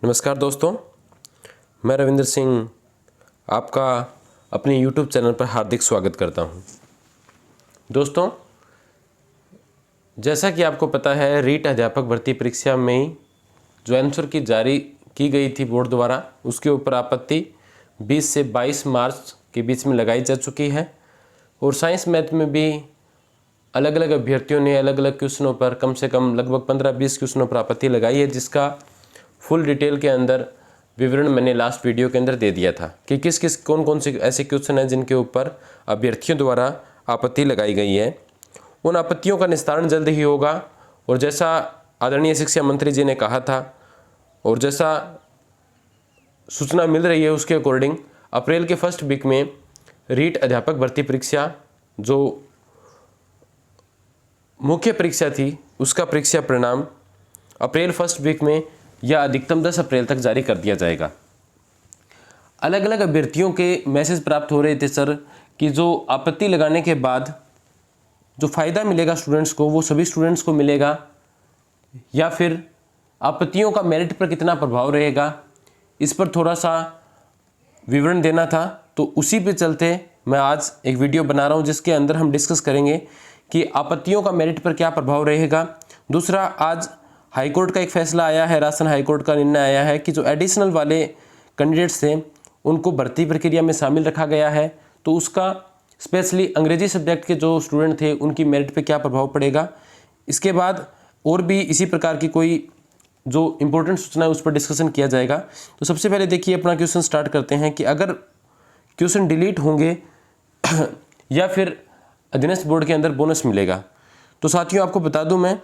नमस्कार दोस्तों, मैं रविंद्र सिंह आपका अपने YouTube चैनल पर हार्दिक स्वागत करता हूं। दोस्तों, जैसा कि आपको पता है, रीट अध्यापक भर्ती परीक्षा में जो आंसर की जारी की गई थी बोर्ड द्वारा, उसके ऊपर आपत्ति 20 से 22 मार्च के बीच में लगाई जा चुकी है। और साइंस मैथ में भी अलग अलग अभ्यर्थियों ने अलग अलग क्वेश्चनों पर कम से कम लगभग 15-20 क्वेश्चनों पर आपत्ति लगाई है, जिसका फुल डिटेल के अंदर विवरण मैंने लास्ट वीडियो के अंदर दे दिया था कि किस किस कौन कौन से ऐसे क्वेश्चन हैं जिनके ऊपर अभ्यर्थियों द्वारा आपत्ति लगाई गई है। उन आपत्तियों का निस्तारण जल्द ही होगा और जैसा आदरणीय शिक्षा मंत्री जी ने कहा था और जैसा सूचना मिल रही है उसके अकॉर्डिंग अप्रैल के फर्स्ट वीक में रीट अध्यापक भर्ती परीक्षा जो मुख्य परीक्षा थी उसका परीक्षा परिणाम अप्रैल फर्स्ट वीक में या अधिकतम 10 अप्रैल तक जारी कर दिया जाएगा। अलग अलग अभ्यर्थियों के मैसेज प्राप्त हो रहे थे सर कि जो आपत्ति लगाने के बाद जो फ़ायदा मिलेगा स्टूडेंट्स को वो सभी स्टूडेंट्स को मिलेगा या फिर आपत्तियों का मेरिट पर कितना प्रभाव रहेगा, इस पर थोड़ा सा विवरण देना था। तो उसी पे चलते मैं आज एक वीडियो बना रहा हूँ जिसके अंदर हम डिस्कस करेंगे कि आपत्तियों का मेरिट पर क्या प्रभाव रहेगा। दूसरा, आज हाईकोर्ट का एक फैसला आया है, राजस्थान हाईकोर्ट का निर्णय आया है कि जो एडिशनल वाले कैंडिडेट्स थे उनको भर्ती प्रक्रिया में शामिल रखा गया है। तो उसका स्पेशली अंग्रेजी सब्जेक्ट के जो स्टूडेंट थे उनकी मेरिट पे क्या प्रभाव पड़ेगा। इसके बाद और भी इसी प्रकार की कोई जो इम्पोर्टेंट सूचना है उस पर डिस्कशन किया जाएगा। तो सबसे पहले देखिए, अपना क्वेश्चन स्टार्ट करते हैं कि अगर क्वेश्चन डिलीट होंगे या फिर अधीनस्थ बोर्ड के अंदर बोनस मिलेगा। तो साथियों, आपको बता दूं मैं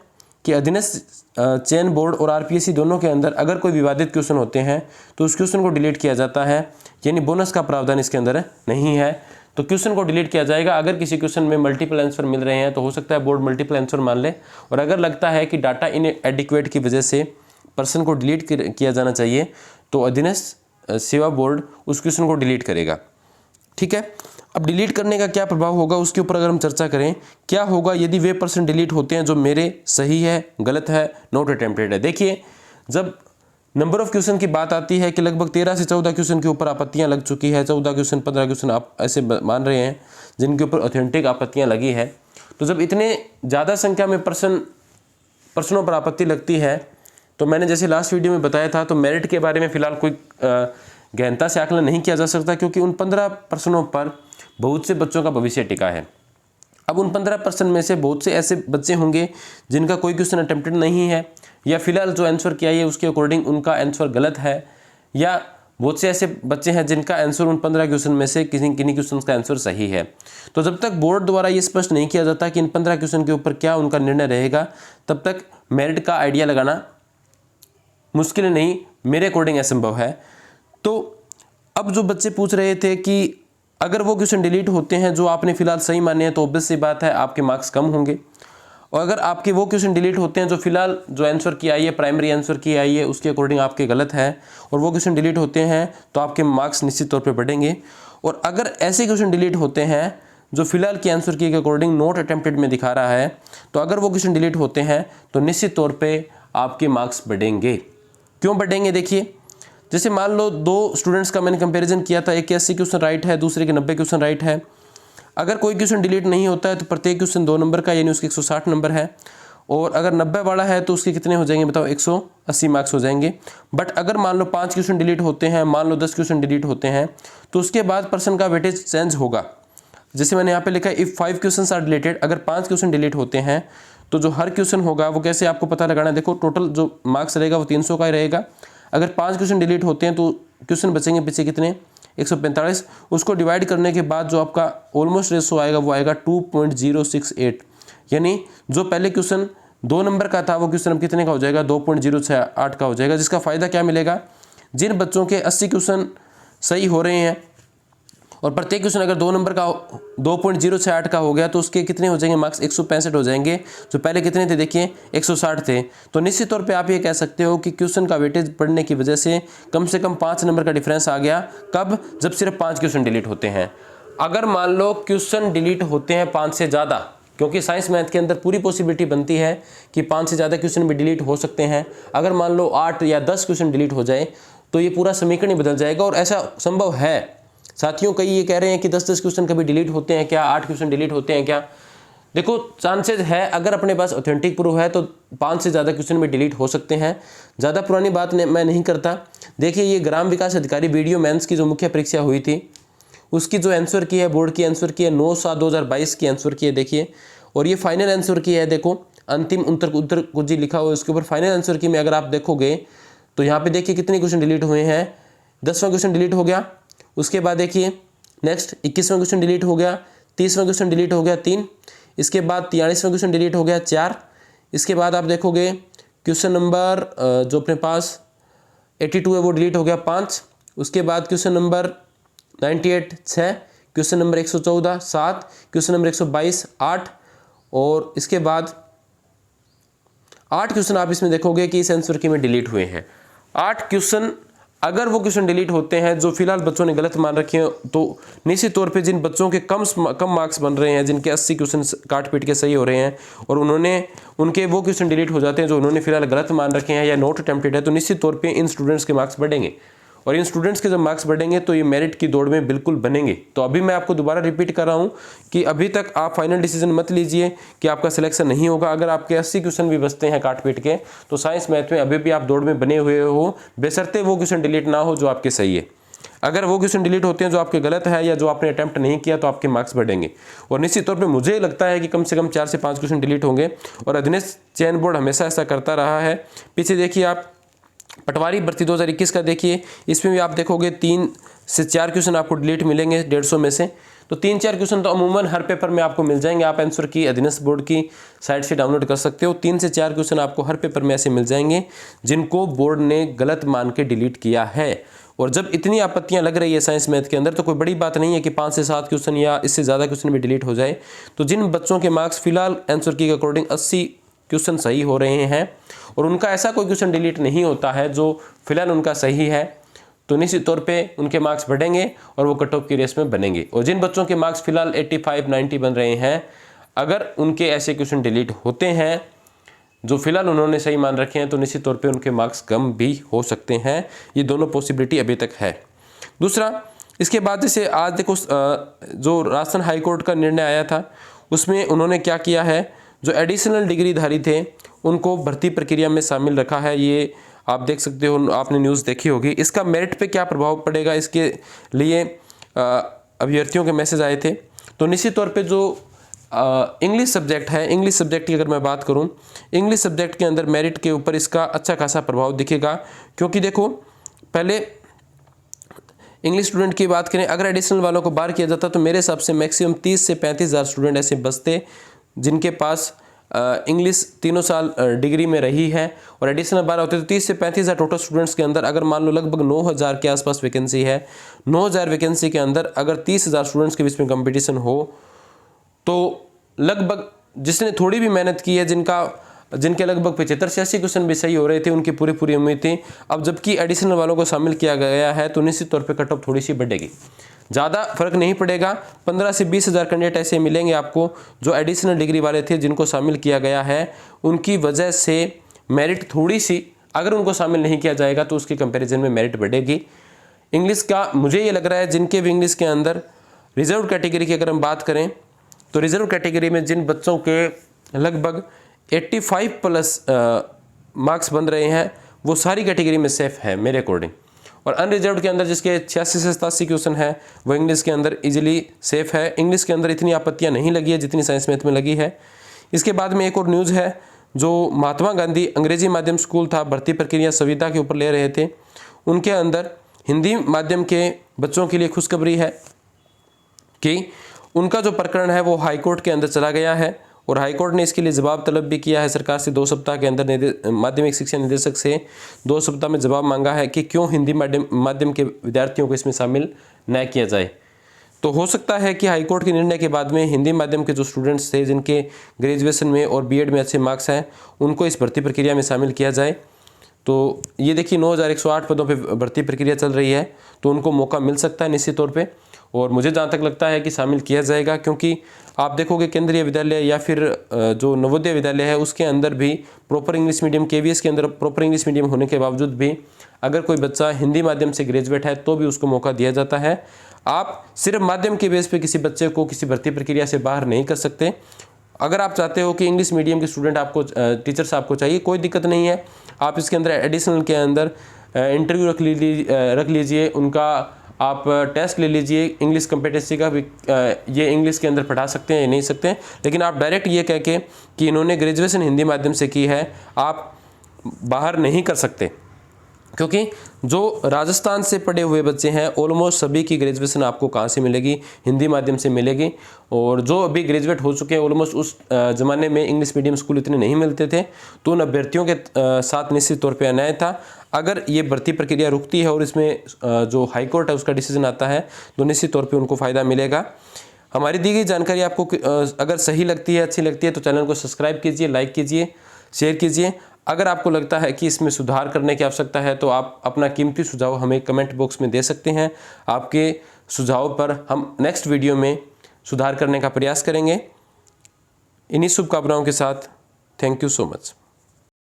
कि अधीनस्थ चयन बोर्ड और आरपीएससी दोनों के अंदर अगर कोई विवादित क्वेश्चन होते हैं तो उस क्वेश्चन को डिलीट किया जाता है, यानी बोनस का प्रावधान इसके अंदर नहीं है। तो क्वेश्चन को डिलीट किया जाएगा। अगर किसी क्वेश्चन में मल्टीपल आंसर मिल रहे हैं तो हो सकता है बोर्ड मल्टीपल आंसर मान ले, और अगर लगता है कि डाटा इनएडिक्वेट की वजह से पर्सन को डिलीट किया जाना चाहिए तो अधीनस्थ सेवा बोर्ड उस क्वेश्चन को डिलीट करेगा। ठीक है, अब डिलीट करने का क्या प्रभाव होगा उसके ऊपर अगर हम चर्चा करें, क्या होगा यदि वे पर्सन डिलीट होते हैं जो मेरे सही है, गलत है, नॉट अटेम्प्टेड है। देखिए, जब नंबर ऑफ क्वेश्चन की बात आती है कि लगभग 13 से 14 क्वेश्चन के ऊपर आपत्तियां लग चुकी है, 14 क्वेश्चन 15 क्वेश्चन आप ऐसे मान रहे हैं जिनके ऊपर ऑथेंटिक आपत्तियां लगी है। तो जब इतने ज़्यादा संख्या में पर्सनों पर आपत्ति लगती है तो मैंने जैसे लास्ट वीडियो में बताया था, तो मेरिट के बारे में फिलहाल कोई गहनता से आकलन नहीं किया जा सकता, क्योंकि उन 15 पर्सनों पर बहुत से बच्चों का भविष्य टिका है। अब उन 15% में से बहुत से ऐसे बच्चे होंगे जिनका कोई क्वेश्चन अटेम्प्टेड नहीं है, या फिलहाल जो आंसर किया है उसके अकॉर्डिंग उनका आंसर गलत है, या बहुत से ऐसे बच्चे हैं जिनका आंसर उन 15 क्वेश्चन में से किन्हीं क्वेश्चन का आंसर सही है। तो जब तक बोर्ड द्वारा ये स्पष्ट नहीं किया जाता कि इन 15 क्वेश्चन के ऊपर क्या उनका निर्णय रहेगा, तब तक मेरिट का आइडिया लगाना मुश्किल नहीं, मेरे अकॉर्डिंग असंभव है। तो अब जो बच्चे पूछ रहे थे कि अगर वो क्वेश्चन डिलीट होते हैं जो आपने फिलहाल सही माने हैं तो ऑब्वियस सी बात है आपके मार्क्स कम होंगे, और अगर आपके वो क्वेश्चन डिलीट होते हैं जो फिलहाल जो आंसर की आई है, प्राइमरी आंसर की आई है, उसके अकॉर्डिंग आपके गलत है और वो क्वेश्चन डिलीट होते हैं तो आपके मार्क्स निश्चित तौर पर बढ़ेंगे। और अगर ऐसे क्वेश्चन डिलीट होते हैं जो फिलहाल के आंसर की के अकॉर्डिंग नॉट अटेम्प्टेड में दिखा रहा है, तो अगर वो क्वेश्चन डिलीट होते हैं तो निश्चित तौर पर आपके मार्क्स बढ़ेंगे। क्यों बढ़ेंगे? देखिए, जैसे मान लो 2 स्टूडेंट्स का मैंने कंपैरिजन किया था, एक के 80 क्वेश्चन राइट है, दूसरे के 90 क्वेश्चन राइट है। अगर कोई क्वेश्चन डिलीट नहीं होता है तो प्रत्येक क्वेश्चन 2 नंबर का, यानी उसके 160 नंबर है, और अगर 90 वाला है तो उसके कितने हो जाएंगे बताओ? 180 मार्क्स हो जाएंगे। बट अगर मान लो 5 क्वेश्चन डिलीट होते हैं, मान लो 10 क्वेश्चन डिलीट होते हैं, तो उसके बाद पर्सन का वेटेज चेंज होगा। जैसे मैंने यहाँ पे लिखा है, इफ 5 क्वेश्चन आर डिलीटेड, अगर 5 क्वेश्चन डिलीट होते हैं तो जो हर क्वेश्चन होगा वो कैसे आपको पता लगाना है। देखो, टोटल जो मार्क्स रहेगा वो 300 का ही रहेगा। अगर 5 क्वेश्चन डिलीट होते हैं तो क्वेश्चन बचेंगे पीछे कितने? 145। उसको डिवाइड करने के बाद जो आपका ऑलमोस्ट रेशो आएगा वो आएगा 2.068, यानी जो पहले क्वेश्चन 2 नंबर का था वो क्वेश्चन अब कितने का हो जाएगा? 2.068 का हो जाएगा। जिसका फ़ायदा क्या मिलेगा? जिन बच्चों के 80 क्वेश्चन सही हो रहे हैं और प्रत्येक क्वेश्चन अगर 2 नंबर का 2.068 का हो गया तो उसके कितने हो जाएंगे मार्क्स? 165 हो जाएंगे। जो पहले कितने थे? देखिए 160 थे। तो निश्चित तौर पे आप ये कह सकते हो कि क्वेश्चन का वेटेज बढ़ने की वजह से कम 5 नंबर का डिफरेंस आ गया। कब? जब सिर्फ 5 क्वेश्चन डिलीट होते हैं। अगर मान लो क्वेश्चन डिलीट होते हैं 5 से ज़्यादा, क्योंकि साइंस मैथ के अंदर पूरी पॉसिबिलिटी बनती है कि 5 से ज़्यादा क्वेश्चन भी डिलीट हो सकते हैं। अगर मान लो 8 या 10 क्वेश्चन डिलीट हो जाए तो ये पूरा समीकरण ही बदल जाएगा, और ऐसा संभव है। साथियों कई ये कह रहे हैं कि 10-10 क्वेश्चन कभी डिलीट होते हैं क्या, 8 क्वेश्चन डिलीट होते हैं क्या? देखो चांसेस है, अगर अपने पास ऑथेंटिक प्रूफ है तो 5 से ज़्यादा क्वेश्चन भी डिलीट हो सकते हैं। ज़्यादा पुरानी बात मैं नहीं करता। देखिए ये ग्राम विकास अधिकारी वीडियो मेंस की जो मुख्य परीक्षा हुई थी उसकी जो आंसर की है, बोर्ड की आंसर की है 9/7/2022 की आंसर की है, देखिए। और ये फाइनल आंसर की है, देखो अंतिम उत्तर कुछ जी लिखा हुआ है उसके ऊपर। फाइनल आंसर की में अगर आप देखोगे तो यहाँ पे देखिए कितने क्वेश्चन डिलीट हुए हैं। 10वां क्वेश्चन डिलीट हो गया। उसके बाद देखिए नेक्स्ट 21वां क्वेश्चन डिलीट हो गया, 30वां क्वेश्चन डिलीट हो गया 3, इसके बाद 43वां क्वेश्चन डिलीट हो गया 4। इसके बाद आप देखोगे क्वेश्चन नंबर जो अपने पास 82 है वो डिलीट हो गया 5। उसके बाद question number 98 6, question number 114 7, question number 122 8, और इसके बाद 8 क्वेश्चन आप इसमें देखोगे कि इस आंसर की में डिलीट हुए हैं। 8 क्वेश्चन अगर वो क्वेश्चन डिलीट होते हैं जो फिलहाल बच्चों ने गलत मान रखे हैं, तो निश्चित तौर पे जिन बच्चों के कम मार्क्स बन रहे हैं, जिनके 80 क्वेश्चन काट पीट के सही हो रहे हैं और उनके वो क्वेश्चन डिलीट हो जाते हैं जो उन्होंने फिलहाल गलत मान रखे हैं या नॉट अटेम्प्टेड है, तो निश्चित तौर पे इन स्टूडेंट्स के मार्क्स बढ़ेंगे। और इन स्टूडेंट्स के जब मार्क्स बढ़ेंगे तो ये मेरिट की दौड़ में बिल्कुल बनेंगे। तो अभी मैं आपको दोबारा रिपीट कर रहा हूँ कि अभी तक आप फाइनल डिसीजन मत लीजिए कि आपका सिलेक्शन नहीं होगा। अगर आपके 80 क्वेश्चन भी बचते हैं काट पीट के तो साइंस मैथ में अभी भी आप दौड़ में बने हुए हो, बेशर्ते वो क्वेश्चन डिलीट ना हो जो आपके सही है। अगर वो क्वेश्चन डिलीट होते हैं जो आपके गलत है या जो आपने अटेम्प्ट नहीं किया तो आपके मार्क्स बढ़ेंगे। और निश्चित तौर पे मुझे लगता है कि कम से कम 4 से 5 क्वेश्चन डिलीट होंगे, और अध्ययन चयन बोर्ड हमेशा ऐसा करता रहा है। पीछे देखिए आप पटवारी भर्ती 2021 का देखिए, इसमें भी आप देखोगे 3 से 4 क्वेश्चन आपको डिलीट मिलेंगे 150 में से। तो 3-4 क्वेश्चन तो अमूमन हर पेपर में आपको मिल जाएंगे। आप आंसर की अध्ययन बोर्ड की साइट से डाउनलोड कर सकते हो। 3 से 4 क्वेश्चन आपको हर पेपर में ऐसे मिल जाएंगे जिनको बोर्ड ने गलत मान के डिलीट किया है। और जब इतनी आपत्तियां लग रही है साइंस मैथ के अंदर तो कोई बड़ी बात नहीं है कि 5 से 7 क्वेश्चन या इससे ज़्यादा क्वेश्चन भी डिलीट हो जाए। तो जिन बच्चों के मार्क्स फिलहाल आंसर की के अकॉर्डिंग 80 क्वेश्चन सही हो रहे हैं और उनका ऐसा कोई क्वेश्चन डिलीट नहीं होता है जो फिलहाल उनका सही है, तो निश्चित तौर पे उनके मार्क्स बढ़ेंगे और वो कट ऑफ की रेस में बनेंगे। और जिन बच्चों के मार्क्स फिलहाल 85-90 बन रहे हैं, अगर उनके ऐसे क्वेश्चन डिलीट होते हैं जो फिलहाल उन्होंने सही मान रखे हैं तो निश्चित तौर पे उनके मार्क्स कम भी हो सकते हैं। ये दोनों पॉसिबिलिटी अभी तक है। दूसरा, इसके बाद जैसे आज देखो जो राजस्थान हाईकोर्ट का निर्णय आया था उसमें उन्होंने क्या किया है, जो एडिशनल डिग्रीधारी थे उनको भर्ती प्रक्रिया में शामिल रखा है। ये आप देख सकते हो, आपने न्यूज़ देखी होगी। इसका मेरिट पे क्या प्रभाव पड़ेगा, इसके लिए अभ्यर्थियों के मैसेज आए थे। तो निश्चित तौर पे जो इंग्लिश सब्जेक्ट है, इंग्लिश सब्जेक्ट की अगर मैं बात करूं, इंग्लिश सब्जेक्ट के अंदर मेरिट के ऊपर इसका अच्छा खासा प्रभाव दिखेगा। क्योंकि देखो पहले इंग्लिश स्टूडेंट की बात करें, अगर एडिशनल वालों को बाहर किया जाता तो मेरे हिसाब से मैक्सिमम 30 से 35 हज़ार स्टूडेंट ऐसे बचते जिनके पास इंग्लिश 3 साल डिग्री में रही है और एडिशनल 12 होते। तो 30 से 35 हज़ार टोटल स्टूडेंट्स के अंदर अगर मान लो लगभग 9,000 के आसपास वैकेंसी है, 9,000 वैकेंसी के अंदर अगर 30,000 स्टूडेंट्स के बीच में कंपटीशन हो तो लगभग जिसने थोड़ी भी मेहनत की है, जिनके लगभग 75 से 80 क्वेश्चन भी सही हो रहे थे, उनकी पूरी उम्मीद थी। अब जबकि एडिशनल वालों को शामिल किया गया है तो निश्चित तौर पे कट ऑफ थोड़ी सी बढ़ेगी। ज़्यादा फर्क नहीं पड़ेगा, 15 से 20 हज़ार कैंडिडेट ऐसे मिलेंगे आपको जो एडिशनल डिग्री वाले थे जिनको शामिल किया गया है। उनकी वजह से मेरिट थोड़ी सी, अगर उनको शामिल नहीं किया जाएगा तो उसके कंपैरिजन में मेरिट बढ़ेगी। इंग्लिश का मुझे ये लग रहा है जिनके भी इंग्लिश के अंदर रिजर्व कैटेगरी की अगर हम बात करें तो रिजर्व कैटेगरी में जिन बच्चों के लगभग 85+ मार्क्स बन रहे हैं वो सारी कैटेगरी में सेफ है मेरे अकॉर्डिंग। और अनरिजर्व के अंदर जिसके 86 से 87 क्वेश्चन है वो इंग्लिश के अंदर इजीली सेफ है। इंग्लिश के अंदर इतनी आपत्तियां नहीं लगी है जितनी साइंस मैथ में लगी है। इसके बाद में एक और न्यूज़ है, जो महात्मा गांधी अंग्रेजी माध्यम स्कूल था, भर्ती प्रक्रिया संविदा के ऊपर ले रहे थे, उनके अंदर हिंदी माध्यम के बच्चों के लिए खुशखबरी है कि उनका जो प्रकरण है वो हाईकोर्ट के अंदर चला गया है और हाईकोर्ट ने इसके लिए जवाब तलब भी किया है सरकार से। 2 सप्ताह के अंदर माध्यमिक शिक्षा निदेशक से 2 सप्ताह में जवाब मांगा है कि क्यों हिंदी माध्यम के विद्यार्थियों को इसमें शामिल न किया जाए। तो हो सकता है कि हाईकोर्ट के निर्णय के बाद में हिंदी माध्यम के जो स्टूडेंट्स थे जिनके ग्रेजुएशन में और बीएड में अच्छे मार्क्स हैं उनको इस भर्ती प्रक्रिया में शामिल किया जाए। तो ये देखिए 9108 पदों पे भर्ती प्रक्रिया चल रही है, तो उनको मौका मिल सकता है निश्चित तौर पे, और मुझे जहाँ तक लगता है कि शामिल किया जाएगा, क्योंकि आप देखोगे केंद्रीय विद्यालय या फिर जो नवोदय विद्यालय है उसके अंदर भी प्रॉपर इंग्लिश मीडियम, केवीएस के अंदर प्रॉपर इंग्लिश मीडियम होने के बावजूद भी अगर कोई बच्चा हिंदी माध्यम से ग्रेजुएट है तो भी उसको मौका दिया जाता है। आप सिर्फ माध्यम के बेस पे किसी बच्चे को किसी भर्ती प्रक्रिया से बाहर नहीं कर सकते। अगर आप चाहते हो कि इंग्लिश मीडियम के स्टूडेंट आपको टीचर्स आपको चाहिए, कोई दिक्कत नहीं है, आप इसके अंदर एडिशनल के अंदर इंटरव्यू रख लीजिए, उनका आप टेस्ट ले लीजिए इंग्लिश कम्पिटेंसी का भी, ये इंग्लिश के अंदर पढ़ा सकते हैं या नहीं सकते हैं, लेकिन आप डायरेक्ट ये कह के कि इन्होंने ग्रेजुएशन हिंदी माध्यम से की है आप बाहर नहीं कर सकते, क्योंकि जो राजस्थान से पढ़े हुए बच्चे हैं ऑलमोस्ट सभी की ग्रेजुएशन आपको कहाँ से मिलेगी, हिंदी माध्यम से मिलेगी। और जो अभी ग्रेजुएट हो चुके हैं ऑलमोस्ट, उस ज़माने में इंग्लिश मीडियम स्कूल इतने नहीं मिलते थे, तो उन अभ्यर्थियों के साथ निश्चित तौर पे अन्याय था। अगर ये भर्ती प्रक्रिया रुकती है और इसमें जो हाईकोर्ट है उसका डिसीजन आता है तो निश्चित तौर पर उनको फ़ायदा मिलेगा। हमारी दी गई जानकारी आपको अगर सही लगती है, अच्छी लगती है, तो चैनल को सब्सक्राइब कीजिए, लाइक कीजिए, शेयर कीजिए। अगर आपको लगता है कि इसमें सुधार करने की आवश्यकता है तो आप अपना कीमती सुझाव हमें कमेंट बॉक्स में दे सकते हैं। आपके सुझाव पर हम नेक्स्ट वीडियो में सुधार करने का प्रयास करेंगे। इन्हीं शुभकामनाओं के साथ थैंक यू सो मच।